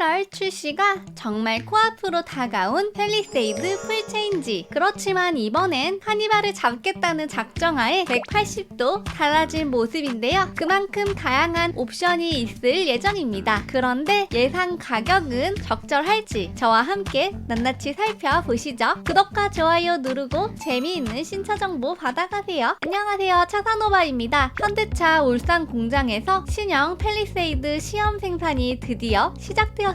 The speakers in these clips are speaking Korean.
11월 출시가 정말 코앞으로 다가온 팰리세이드 풀체인지. 그렇지만 이번엔 카니발을 잡겠다는 작정하에 180도 달라진 모습인데요. 그만큼 다양한 옵션이 있을 예정입니다. 그런데 예상 가격은 적절할지 저와 함께 낱낱이 살펴보시죠. 구독과 좋아요 누르고 재미있는 신차 정보 받아가세요. 안녕하세요, 차산오바입니다. 현대차 울산 공장에서 신형 팰리세이드 시험 생산이 드디어 시작되었습니다.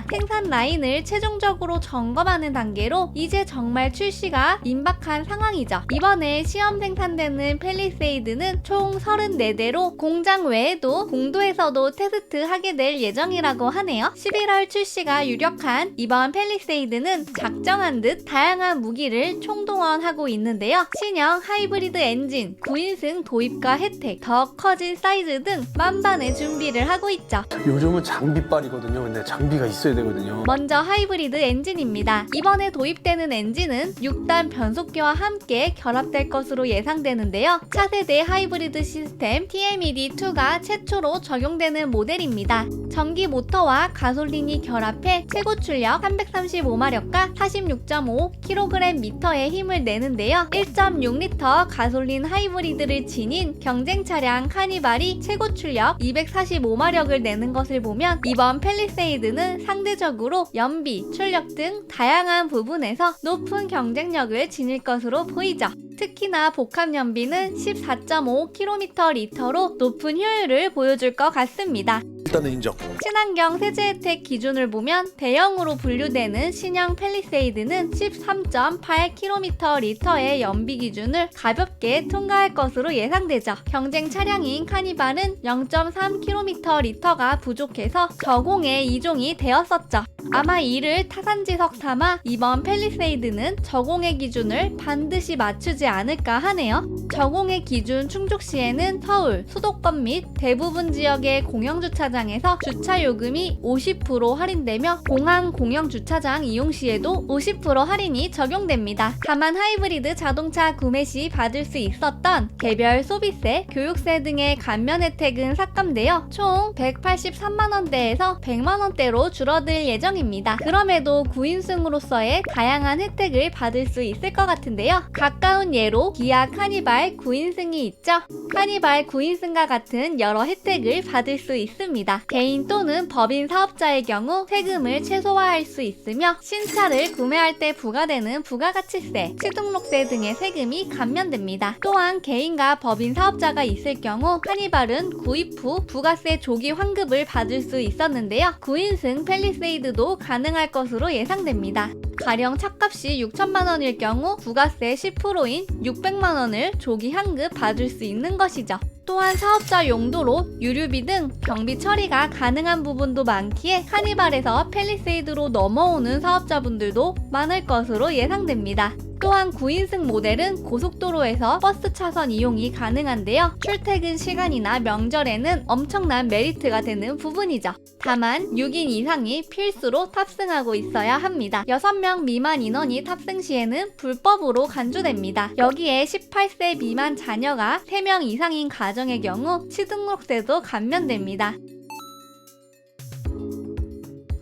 생산 라인을 최종적으로 점검하는 단계로 이제 정말 출시가 임박한 상황이죠. 이번에 시험 생산되는 팰리세이드는 총 34대로 공장 외에도 공도에서도 테스트하게 될 예정이라고 하네요. 11월 출시가 유력한 이번 팰리세이드는 작정한 듯 다양한 무기를 총동원하고 있는데요. 신형 하이브리드 엔진, 9인승 도입과 혜택, 더 커진 사이즈 등 만반의 준비를 하고 있죠. 요즘은 장비빨이거든요. 근데 장비가 있어야 되거든요. 먼저 하이브리드 엔진입니다. 이번에 도입되는 엔진은 6단 변속기와 함께 결합될 것으로 예상되는데요. 차세대 하이브리드 시스템 TMED2가 최초로 적용되는 모델입니다. 전기 모터와 가솔린이 결합해 최고 출력 335마력과 46.5kgm의 힘을 내는데요. 1.6L 가솔린 하이브리드를 지닌 경쟁 차량 카니발이 최고 출력 245마력을 내는 것을 보면 이번 팰리세이드는 상대적으로 연비, 출력 등 다양한 부분에서 높은 경쟁력을 지닐 것으로 보이죠. 특히나 복합 연비는 14.5km/L로 높은 효율을 보여줄 것 같습니다. 일단은 인정. 친환경 세제 혜택 기준을 보면 대형으로 분류되는 신형 팰리세이드는 13.8km/L의 연비 기준을 가볍게 통과할 것으로 예상되죠. 경쟁 차량인 카니발은 0.3km/L가 부족해서 저공해 이종이 되었었죠. 아마 이를 타산지석 삼아 이번 팰리세이드는 저공해 기준을 반드시 맞추지 않을까 하네요. 저공해 기준 충족 시에는 서울, 수도권 및 대부분 지역의 공영주차장에서 주차 요금이 50% 할인되며 공항 공영주차장 이용 시에도 50% 할인이 적용됩니다. 다만 하이브리드 자동차 구매 시 받을 수 있었던 개별 소비세, 교육세 등의 감면 혜택은 삭감되어 총 183만원대에서 100만원대로 줄어들 예정입니다. 그럼에도 9인승으로서의 다양한 혜택을 받을 수 있을 것 같은데요. 가까운 예로 기아 카니발 9인승이 있죠. 카니발 9인승과 같은 여러 혜택을 받을 수 있습니다. 개인 또는 법인 사업자의 경우 세금을 최소화할 수 있으며 신차를 구매할 때 부과되는 부가가치세, 취등록세 등의 세금이 감면됩니다. 또한 개인과 법인 사업자가 있을 경우 카니발은 구입 후 부가세 조기 환급을 받을 수 있었는데요. 9인승 팰리세이드도 가능할 것으로 예상됩니다. 가령 차값이 6천만원일 경우 부가세 10%인 600만원을 조기 환급 받을 수 있는 것이죠. 또한 사업자 용도로 유류비 등 경비 처리가 가능한 부분도 많기에 카니발에서 팰리세이드로 넘어오는 사업자분들도 많을 것으로 예상됩니다. 또한 9인승 모델은 고속도로에서 버스 차선 이용이 가능한데요. 출퇴근 시간이나 명절에는 엄청난 메리트가 되는 부분이죠. 다만 6인 이상이 필수로 탑승하고 있어야 합니다. 6명 미만 인원이 탑승 시에는 불법으로 간주됩니다. 여기에 18세 미만 자녀가 3명 이상인 가정의 경우 취등록세도 감면됩니다.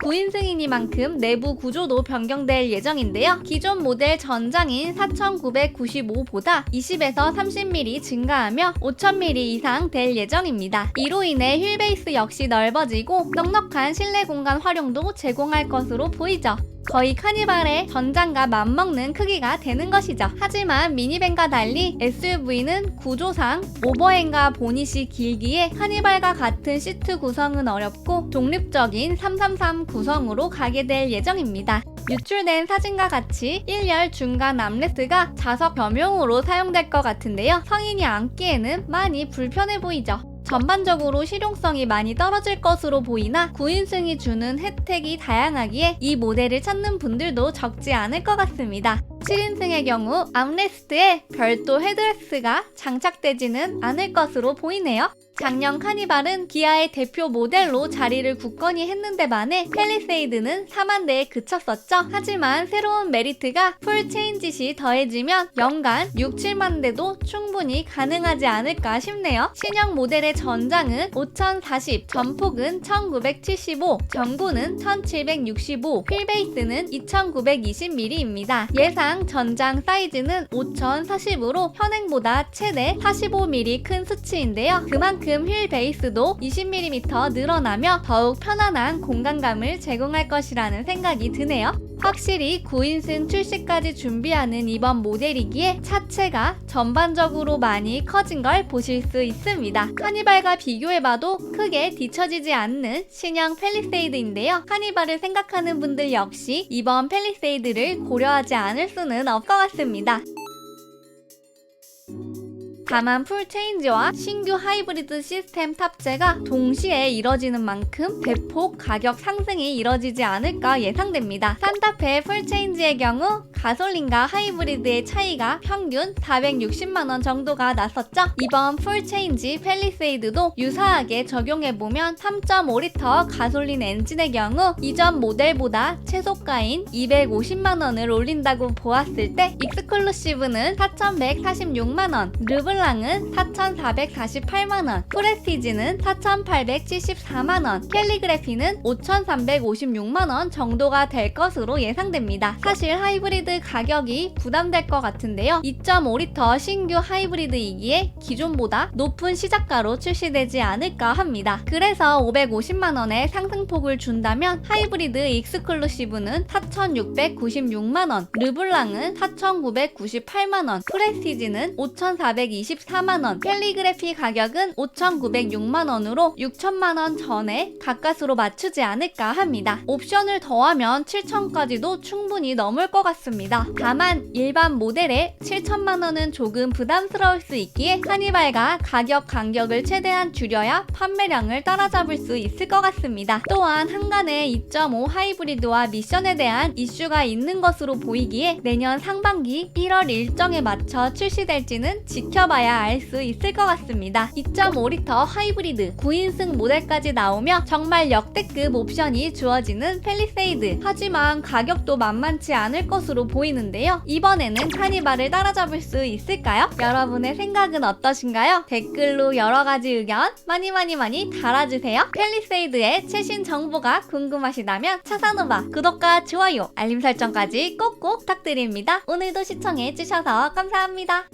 9인승이니만큼 내부 구조도 변경될 예정인데요. 기존 모델 전장인 4995보다 20에서 30mm 증가하며 5000mm 이상 될 예정입니다. 이로 인해 휠베이스 역시 넓어지고 넉넉한 실내 공간 활용도 제공할 것으로 보이죠. 거의 카니발의 전장과 맞먹는 크기가 되는 것이죠. 하지만 미니밴과 달리 SUV는 구조상 오버행과 보닛이 길기에 카니발과 같은 시트 구성은 어렵고 독립적인 333 구성으로 가게 될 예정입니다. 유출된 사진과 같이 1열 중간 암레스트가 좌석 겸용으로 사용될 것 같은데요. 성인이 앉기에는 많이 불편해 보이죠. 전반적으로 실용성이 많이 떨어질 것으로 보이나 9인승이 주는 혜택이 다양하기에 이 모델을 찾는 분들도 적지 않을 것 같습니다. 7인승의 경우 암레스트에 별도 헤드레스트가 장착되지는 않을 것으로 보이네요. 작년 카니발은 기아의 대표 모델로 자리를 굳건히 했는데 반해 팰리세이드는 4만 대에 그쳤었죠. 하지만 새로운 메리트가 풀 체인지 시 더해지면 연간 6, 7만 대도 충분히 가능하지 않을까 싶네요. 신형 모델의 전장은 5040, 전폭은 1975, 전고는 1765, 휠베이스는 2920mm입니다. 예상 전장 사이즈는 5040으로 현행보다 최대 45mm 큰 수치인데요. 그만큼 휠 베이스도 20mm 늘어나며 더욱 편안한 공간감을 제공할 것이라는 생각이 드네요. 확실히 9인승 출시까지 준비하는 이번 모델이기에 차체가 전반적으로 많이 커진 걸 보실 수 있습니다. 카니발과 비교해봐도 크게 뒤처지지 않는 신형 팰리세이드인데요. 카니발을 생각하는 분들 역시 이번 팰리세이드를 고려하지 않을 수는 없을 것 같습니다. 다만 풀 체인지와 신규 하이브리드 시스템 탑재가 동시에 이뤄지는 만큼 대폭 가격 상승이 이뤄지지 않을까 예상됩니다. 산타페 풀 체인지의 경우 가솔린과 하이브리드의 차이가 평균 460만원 정도가 났었죠. 이번 풀 체인지 팰리세이드도 유사하게 적용해보면 3.5리터 가솔린 엔진의 경우 이전 모델보다 최소가인 250만원을 올린다고 보았을 때 익스클루시브는 4,146만원, 르블랑은 4,448만원, 프레스티지는 4,874만원, 캘리그래피는 5,356만원 정도가 될 것으로 예상됩니다. 사실 하이브리드 가격이 부담될 것 같은데요. 2.5리터 신규 하이브리드이기에 기존보다 높은 시작가로 출시되지 않을까 합니다. 그래서 550만원의 상승폭을 준다면 하이브리드 익스클루시브는 4,696만원, 르블랑은 4,998만원, 프레스티지는 5,424만원, 캘리그래피 가격은 5,906만원으로 6천만원 전에 가까스로 맞추지 않을까 합니다. 옵션을 더하면 7천까지도 충분히 넘을 것 같습니다. 다만 일반 모델에 7천만원은 조금 부담스러울 수 있기에 카니발과 가격 간격을 최대한 줄여야 판매량을 따라잡을 수 있을 것 같습니다. 또한 한간에 2.5 하이브리드와 미션에 대한 이슈가 있는 것으로 보이기에 내년 상반기 1월 일정에 맞춰 출시될지는 지켜봐야 알 수 있을 것 같습니다. 2.5리터 하이브리드 9인승 모델까지 나오며 정말 역대급 옵션이 주어지는 팰리세이드. 하지만 가격도 만만치 않을 것으로 보이는데요. 이번에는 카니발을 따라잡을 수 있을까요? 여러분의 생각은 어떠신가요? 댓글로 여러가지 의견 많이 달아주세요. 팰리세이드의 최신 정보가 궁금하시다면 차산오바 구독과 좋아요, 알림 설정까지 꼭꼭 부탁드립니다. 오늘도 시청해주셔서 감사합니다.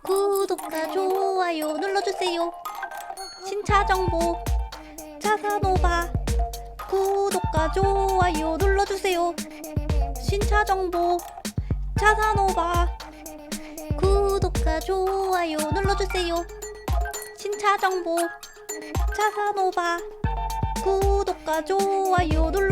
구독과 좋아요 눌러주세요. 신차 정보 차산오바 구독과 좋아요 눌러주세요. 신차 정보 차산오바 구독과 좋아요 눌러주세요. 신차 정보 차산오바 구독과 좋아요 눌러주세요.